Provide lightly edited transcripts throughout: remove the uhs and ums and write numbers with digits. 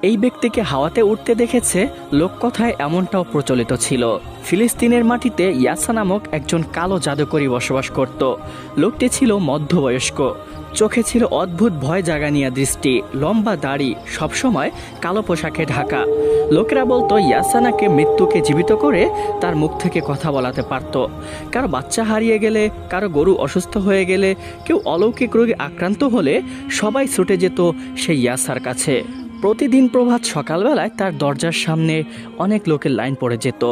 এই ব্যক্তিকে হাওয়াতে উঠতে দেখেছে লোককথায় এমনটাও প্রচলিত ছিল। ফিলিস্তিনের মাটিতে ইয়াসা নামক একজন কালো জাদুকরী বসবাস করত। লোকটি ছিল মধ্যবয়স্ক, চোখে ছিল অদ্ভুত ভয় জাগানিয়া দৃষ্টি, লম্বা দাড়ি, সবসময় কালো পোশাকে ঢাকা। লোকেরা বলতো ইয়াসা নাকি মৃত্যুকে জীবিত করে তার মুখ থেকে কথা বলাতে পারত। কারো বাচ্চা হারিয়ে গেলে, কারো গরু অসুস্থ হয়ে গেলে, কেউ অলৌকিক রোগে আক্রান্ত হলে সবাই ছুটে যেত সেই ইয়াসার কাছে। প্রতিদিন প্রভাত সকালবেলায় তার দরজার সামনে অনেক লোকের লাইন পড়ে যেত।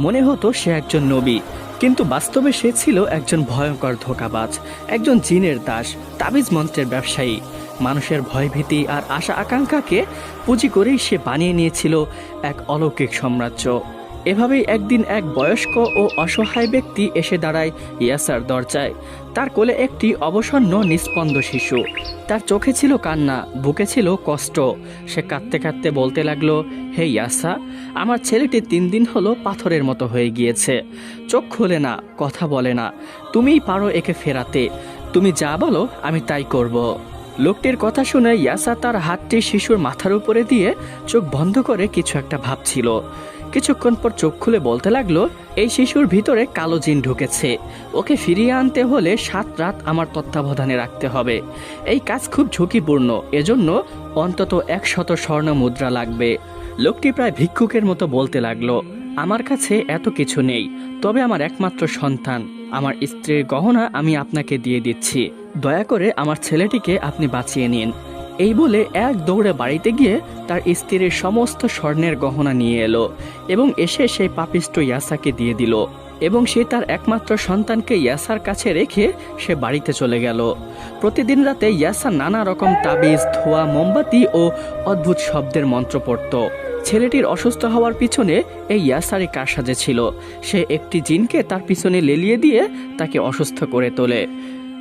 মনে হতো সে একজন নবী, কিন্তু বাস্তবে সে ছিল একজন ভয়ঙ্কর ধোঁকাবাজ, একজন জিনের দাস, তাবিজ মন্ত্রের ব্যবসায়ী। মানুষের ভয়ভীতি আর আশা আকাঙ্ক্ষাকে পুঁজি করেই সে বানিয়ে নিয়েছিল এক অলৌকিক সাম্রাজ্য। এভাবেই একদিন এক বয়স্ক ও অসহায় ব্যক্তি এসে দাঁড়ায় ইয়াসার দরজায়। তার কোলে একটি অবসন্ন নিস্পন্দ শিশু। তার চোখে ছিল কান্না, বুকে ছিল কষ্ট। সে কাঁদতে কাঁদতে বলতে লাগলো, হে ইয়াসা, আমার ছেলেটি 3 দিন হলো পাথরের মতো হয়ে গিয়েছে, চোখ খোলে না, কথা বলে না। তুমিই পারো একে ফেরাতে, তুমি যা বলো আমি তাই করব। লোকটির কথা শুনে ইয়াসা তার হাতটি শিশুর মাথার উপরে দিয়ে চোখ বন্ধ করে কিছু একটা ভাবছিল। কিছুক্ষণ পর চোখ খুলে বলতে লাগলো, এই শিশুর ভিতরে কালো জিন ঢুকেছে, ওকে ফিরিয়ে আনতে হলে 7 রাত আমার তত্ত্বাবধানে রাখতে হবে। এই কাজ খুব ঝুঁকিপূর্ণ, এজন্য অন্তত 100 স্বর্ণ মুদ্রা লাগবে। লোকটি প্রায় ভিক্ষুকের মতো বলতে লাগলো, আমার কাছে এত কিছু নেই, তবে আমার একমাত্র সন্তান, আমার স্ত্রীর গহনা আমি আপনাকে দিয়ে দিচ্ছি, দয়া করে আমার ছেলেটিকে আপনি বাঁচিয়ে নিন। এই বলে এক দৌড়ে বাড়িতে গিয়ে তার স্ত্রীর সমস্ত স্বর্ণের গহনা নিয়ে এলো এবং এসে সেই পাপিষ্ট ইয়াসাকে দিয়ে দিল, এবং সে তার একমাত্র সন্তানকে ইয়াসার কাছে রেখে সে বাড়িতে চলে গেল। প্রতিদিন রাতে ইয়াসা নানা রকম তাবিজ, ধোয়া, মোমবাতি ও অদ্ভুত শব্দের মন্ত্র পড়ত। ছেলেটির অসুস্থ হওয়ার পিছনে এই ইয়াসারই কারসাজে ছিল। সে একটি জিনকে তার পিছনে লেলিয়ে দিয়ে তাকে অসুস্থ করে তোলে।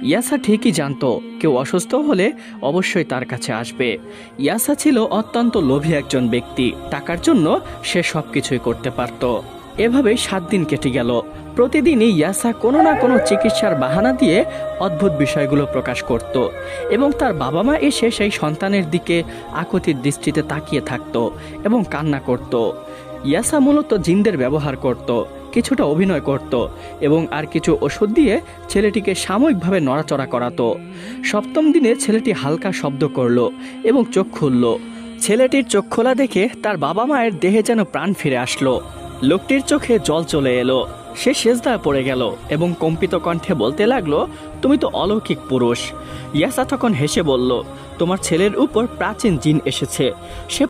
ইয়াসা ঠিকই জানতো কেউ অসুস্থ হলে অবশ্যই তার কাছে আসবে। ইয়াসা ছিল অত্যন্ত লোভী একজন ব্যক্তি, টাকার জন্য সে সবকিছুই করতে পারত। এভাবে 7 দিন কেটে গেল। প্রতিদিনই ইয়াসা কোনো না কোনো চিকিৎসার বাহানা দিয়ে অদ্ভুত বিষয়গুলো প্রকাশ করত, এবং তার বাবা মা এসে সেই সন্তানের দিকে আকুতির দৃষ্টিতে তাকিয়ে থাকত এবং কান্না করত। ইয়াসা মূলত জিনদের ব্যবহার করত, কিছুটা অভিনয় করত এবং আর কিছু ওষুধ দিয়ে ছেলেটিকে সাময়িকভাবে নড়াচড়া করাতো। 7ম দিনে ছেলেটি হালকা শব্দ করল এবং চোখ খুলল। ছেলেটির চোখ খোলা দেখে তার বাবা মায়ের দেহে যেন প্রাণ ফিরে আসলো। লোকটির চোখে জল চলে এলো। সে সেজদায় পড়ে গেল এবং কম্পিত কণ্ঠে বলতে লাগলো, তুমি তো অলৌকিক পুরুষ। ইয়াসা তখন হেসে বলল, তোমার ছেলের উপর প্রাচীন জিন এসেছে, সে